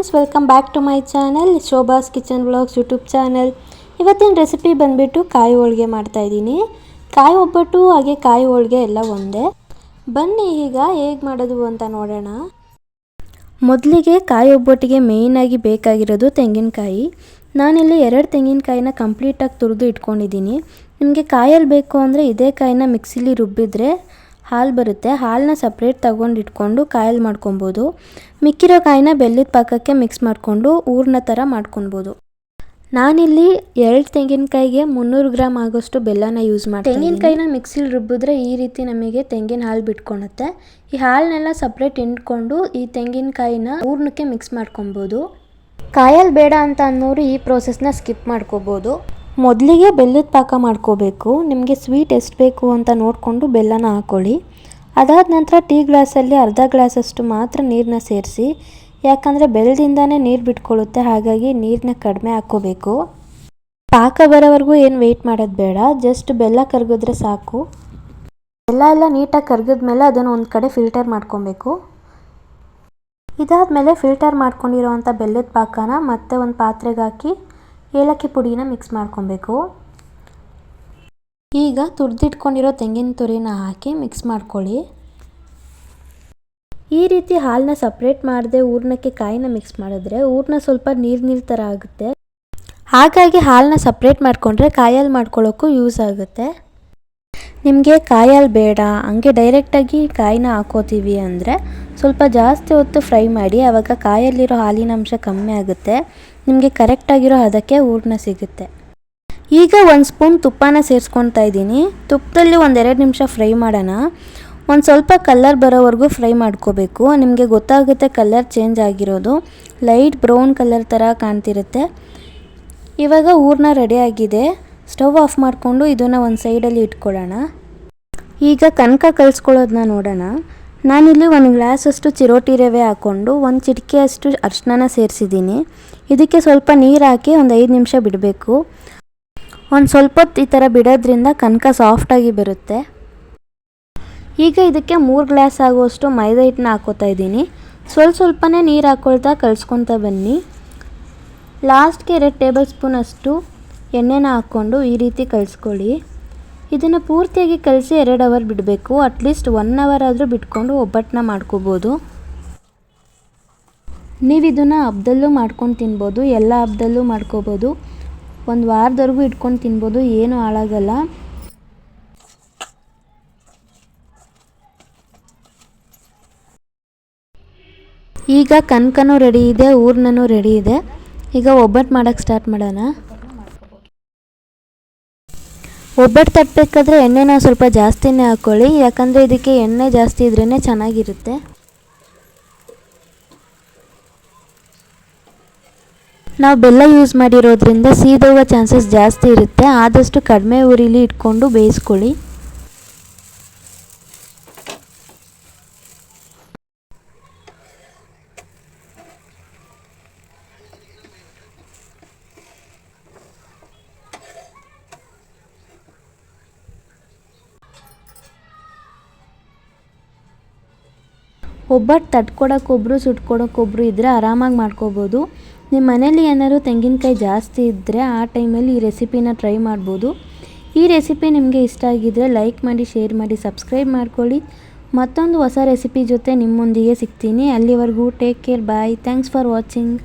Friends, welcome back to my channel Shobha's kitchen vlogs YouTube channel. ಇವತ್ತಿನ recipe ಬಂದುಬಿಟ್ಟು ಕಾಯಿ ಹೋಳಿಗೆ ಮಾಡ್ತಾಯಿದ್ದೀನಿ. ಕಾಯಿ ಒಬ್ಬಟ್ಟು ಹಾಗೆ ಕಾಯಿ ಹೋಳಿಗೆ ಎಲ್ಲ ಒಂದೇ. ಬನ್ನಿ ಈಗ ಹೇಗೆ ಮಾಡೋದು ಅಂತ ನೋಡೋಣ. ಮೊದಲಿಗೆ ಕಾಯಿ ಒಬ್ಬಟ್ಟಿಗೆ ಮೇಯ್ನಾಗಿ ಬೇಕಾಗಿರೋದು ತೆಂಗಿನಕಾಯಿ. ನಾನಿಲ್ಲಿ 2 ತೆಂಗಿನಕಾಯಿನ ಕಂಪ್ಲೀಟಾಗಿ ತುರಿದು ಇಟ್ಕೊಂಡಿದ್ದೀನಿ. ನಿಮಗೆ ಕಾಯಲ್ಲಿ ಬೇಕು ಅಂದರೆ ಇದೇ ಕಾಯಿನ ಮಿಕ್ಸಿಲಿ ರುಬ್ಬಿದ್ರೆ ಹಾಲು ಬರುತ್ತೆ. ಹಾಲನ್ನ ಸಪ್ರೇಟ್ ತಗೊಂಡು ಇಟ್ಕೊಂಡು ಕಾಯಲ್ಲಿ ಮಾಡ್ಕೊಬೋದು. ಮಿಕ್ಕಿರೋ ಕಾಯಿನ ಬೆಲ್ಲದ ಪಾಕಕ್ಕೆ ಮಿಕ್ಸ್ ಮಾಡಿಕೊಂಡು ಹೂರ್ಣ ಥರ ಮಾಡ್ಕೊಬೋದು. ನಾನಿಲ್ಲಿ 2 ತೆಂಗಿನಕಾಯಿಗೆ 300 ಗ್ರಾಮ್ ಆಗೋಷ್ಟು ಬೆಲ್ಲನ ಯೂಸ್ ಮಾಡ್ತೀನಿ. ತೆಂಗಿನಕಾಯಿನ ಮಿಕ್ಸಿಲಿ ರುಬ್ಬಿದ್ರೆ ಈ ರೀತಿ ನಮಗೆ ತೆಂಗಿನ ಹಾಲು ಬಿಟ್ಕೊಳುತ್ತೆ. ಈ ಹಾಲನ್ನೆಲ್ಲ ಸಪ್ರೇಟ್ ಹಿಂಡ್ಕೊಂಡು ಈ ತೆಂಗಿನಕಾಯಿನ ಹೂರ್ಣಕ್ಕೆ ಮಿಕ್ಸ್ ಮಾಡ್ಕೊಬೋದು. ಕಾಯಲ್ಲಿ ಬೇಡ ಅಂತ ಅನ್ನೋರು ಈ ಪ್ರೋಸೆಸ್ನ ಸ್ಕಿಪ್ ಮಾಡ್ಕೋಬೋದು. ಮೊದಲಿಗೆ ಬೆಲ್ಲದ ಪಾಕ ಮಾಡ್ಕೋಬೇಕು. ನಿಮಗೆ ಸ್ವೀಟ್ ಎಷ್ಟು ಬೇಕು ಅಂತ ನೋಡಿಕೊಂಡು ಬೆಲ್ಲನ ಹಾಕ್ಕೊಳ್ಳಿ. ಅದಾದ ನಂತರ ಟೀ ಗ್ಲಾಸಲ್ಲಿ ಅರ್ಧ ಗ್ಲಾಸಷ್ಟು ಮಾತ್ರ ನೀರನ್ನ ಸೇರಿಸಿ, ಯಾಕಂದರೆ ಬೆಲ್ಲದಿಂದನೇ ನೀರು ಬಿಟ್ಕೊಳ್ಳುತ್ತೆ. ಹಾಗಾಗಿ ನೀರನ್ನ ಕಡಿಮೆ ಹಾಕ್ಕೋಬೇಕು. ಪಾಕ ಬರೋವರೆಗೂ ಏನು ವೆಯ್ಟ್ ಮಾಡೋದು ಬೇಡ, ಜಸ್ಟ್ ಬೆಲ್ಲ ಕರಗಿದ್ರೆ ಸಾಕು. ಬೆಲ್ಲ ಎಲ್ಲ ನೀಟಾಗಿ ಕರಗಿದ್ಮೇಲೆ ಅದನ್ನು ಒಂದು ಕಡೆ ಫಿಲ್ಟರ್ ಮಾಡ್ಕೊಬೇಕು. ಇದಾದಮೇಲೆ ಫಿಲ್ಟರ್ ಮಾಡ್ಕೊಂಡಿರೋವಂಥ ಬೆಲ್ಲದ ಪಾಕನ ಮತ್ತೆ ಒಂದು ಪಾತ್ರೆಗೆ ಹಾಕಿ ಏಲಕ್ಕಿ ಪುಡಿನ ಮಿಕ್ಸ್ ಮಾಡ್ಕೊಬೇಕು. ಈಗ ತುರಿದಿಟ್ಕೊಂಡಿರೋ ತೆಂಗಿನ ತುರಿನ ಹಾಕಿ ಮಿಕ್ಸ್ ಮಾಡ್ಕೊಳ್ಳಿ. ಈ ರೀತಿ ಹಾಲನ್ನ ಸಪ್ರೇಟ್ ಮಾಡದೆ ಹೂರ್ಣಕ್ಕೆ ಕಾಯಿನ ಮಿಕ್ಸ್ ಮಾಡಿದ್ರೆ ಹೂರ್ಣ ಸ್ವಲ್ಪ ನೀರು ಥರ ಆಗುತ್ತೆ. ಹಾಗಾಗಿ ಹಾಲನ್ನ ಸಪ್ರೇಟ್ ಮಾಡಿಕೊಂಡ್ರೆ ಕಾಯಲ್ಲಿ ಮಾಡ್ಕೊಳ್ಳೋಕ್ಕೂ ಯೂಸ್ ಆಗುತ್ತೆ. ನಿಮಗೆ ಕಾಯಲ್ಲಿ ಬೇಡ, ಹಂಗೆ ಡೈರೆಕ್ಟಾಗಿ ಕಾಯಿನ ಹಾಕೋತೀವಿ ಅಂದರೆ ಸ್ವಲ್ಪ ಜಾಸ್ತಿ ಹೊತ್ತು ಫ್ರೈ ಮಾಡಿ. ಆವಾಗ ಕಾಯಲ್ಲಿರೋ ಹಾಲಿನ ಅಂಶ ಕಮ್ಮಿ ಆಗುತ್ತೆ. ನಿಮಗೆ ಕರೆಕ್ಟಾಗಿರೋ ಹದಕ್ಕೆ ಹೂರ್ಣ ಸಿಗುತ್ತೆ. ಈಗ 1 ಸ್ಪೂನ್ ತುಪ್ಪನ ಸೇರಿಸ್ಕೊತಾ ಇದ್ದೀನಿ. ತುಪ್ಪದಲ್ಲಿ 1-2 ನಿಮಿಷ ಫ್ರೈ ಮಾಡೋಣ. ಒಂದು ಸ್ವಲ್ಪ ಕಲರ್ ಬರೋವರೆಗೂ ಫ್ರೈ ಮಾಡ್ಕೋಬೇಕು. ನಿಮಗೆ ಗೊತ್ತಾಗುತ್ತೆ ಕಲರ್ ಚೇಂಜ್ ಆಗಿರೋದು. ಲೈಟ್ ಬ್ರೌನ್ ಕಲರ್ ಥರ ಕಾಣ್ತಿರುತ್ತೆ. ಇವಾಗ ಹೂರ್ಣ ರೆಡಿಯಾಗಿದೆ. ಸ್ಟವ್ ಆಫ್ ಮಾಡಿಕೊಂಡು ಇದನ್ನು ಒಂದು ಸೈಡಲ್ಲಿ ಇಟ್ಕೊಳ್ಳೋಣ. ಈಗ ಕನಕ ಕಲಿಸ್ಕೊಳ್ಳೋದನ್ನ ನೋಡೋಣ. ನಾನಿಲ್ಲಿ 1 ಗ್ಲಾಸಷ್ಟು ಚಿರೋಟಿ ರವೆ ಹಾಕ್ಕೊಂಡು 1 ಚಿಟಿಕೆಯಷ್ಟು ಅರಿಶಿನ ಸೇರಿಸಿದ್ದೀನಿ. ಇದಕ್ಕೆ ಸ್ವಲ್ಪ ನೀರು ಹಾಕಿ ಒಂದು 5 ನಿಮಿಷ ಬಿಡಬೇಕು. ಒಂದು ಸ್ವಲ್ಪ ಹೊತ್ತು ಈ ಥರ ಬಿಡೋದ್ರಿಂದ ಕನಕ ಸಾಫ್ಟಾಗಿ ಬರುತ್ತೆ. ಈಗ ಇದಕ್ಕೆ 3 ಗ್ಲಾಸ್ ಆಗುವಷ್ಟು ಮೈದಾ ಹಿಟ್ಟನ್ನ ಹಾಕ್ಕೋತಾ ಇದ್ದೀನಿ. ಸ್ವಲ್ಪನೇ ನೀರು ಹಾಕ್ಕೊಳ್ತಾ ಕಲಿಸ್ಕೊತಾ ಬನ್ನಿ. ಲಾಸ್ಟ್ಗೆ 2 ಟೇಬಲ್ ಸ್ಪೂನ್ ಅಷ್ಟು ಎಣ್ಣೆನ ಹಾಕ್ಕೊಂಡು ಈ ರೀತಿ ಕಲಿಸ್ಕೊಳ್ಳಿ. ಇದನ್ನು ಪೂರ್ತಿಯಾಗಿ ಕಲಿಸಿ 2 ಅವರ್ ಬಿಡಬೇಕು. ಅಟ್ಲೀಸ್ಟ್ 1 ಅವರ್ ಆದರೂ ಬಿಟ್ಕೊಂಡು ಒಬ್ಬಟ್ಟನ್ನ ಮಾಡ್ಕೋಬೋದು. ನೀವು ಇದನ್ನು ಹಬ್ಬದಲ್ಲೂ ಮಾಡ್ಕೊಂಡು ತಿನ್ಬೋದು, ಎಲ್ಲ ಹಬ್ಬದಲ್ಲೂ ಮಾಡ್ಕೋಬೋದು. 1 ವಾರದವರೆಗೂ ಇಟ್ಕೊಂಡು ತಿನ್ಬೋದು, ಏನೂ ಹಾಳಾಗಲ್ಲ. ಈಗ ಕನಕನೂ ರೆಡಿ ಇದೆ, ಹೂರ್ಣನೂ ರೆಡಿ ಇದೆ. ಈಗ ಒಬ್ಬಟ್ಟು ಮಾಡೋಕ್ಕೆ ಸ್ಟಾರ್ಟ್ ಮಾಡೋಣ. ಒಬ್ಬಟ್ಟು ತಟ್ಟಬೇಕಾದ್ರೆ ಎಣ್ಣೆನ ಸ್ವಲ್ಪ ಜಾಸ್ತಿನೇ ಹಾಕ್ಕೊಳ್ಳಿ, ಯಾಕಂದರೆ ಇದಕ್ಕೆ ಎಣ್ಣೆ ಜಾಸ್ತಿ ಇದ್ರೇ ಚೆನ್ನಾಗಿರುತ್ತೆ. ನಾವು ಬೆಲ್ಲ ಯೂಸ್ ಮಾಡಿರೋದ್ರಿಂದ ಸೀದೋಗೋ ಚಾನ್ಸಸ್ ಜಾಸ್ತಿ ಇರುತ್ತೆ. ಆದಷ್ಟು ಕಡಿಮೆ ಉರಿಲಿ ಇಟ್ಕೊಂಡು ಬೇಯಿಸ್ಕೊಳ್ಳಿ. ಒಬ್ಬಟ್ಟು ತಟ್ಕೊಡೋಕ್ಕೊಬ್ರು ಸುಟ್ಕೊಡೋಕ್ಕೊಬ್ರು ಇದ್ದರೆ ಆರಾಮಾಗಿ ಮಾಡ್ಕೋಬೋದು. ನಿಮ್ಮ ಮನೇಲಿ ಏನಾದ್ರು ತೆಂಗಿನಕಾಯಿ ಜಾಸ್ತಿ ಇದ್ದರೆ ಆ ಟೈಮಲ್ಲಿ ಈ ರೆಸಿಪಿನ ಟ್ರೈ ಮಾಡ್ಬೋದು. ಈ ರೆಸಿಪಿ ನಿಮಗೆ ಇಷ್ಟ ಆಗಿದ್ದರೆ ಲೈಕ್ ಮಾಡಿ, ಶೇರ್ ಮಾಡಿ, ಸಬ್ಸ್ಕ್ರೈಬ್ ಮಾಡ್ಕೊಳ್ಳಿ. ಮತ್ತೊಂದು ಹೊಸ ರೆಸಿಪಿ ಜೊತೆ ನಿಮ್ಮೊಂದಿಗೆ ಸಿಗ್ತೀನಿ. ಅಲ್ಲಿವರೆಗೂ take care, bye. Thanks for watching.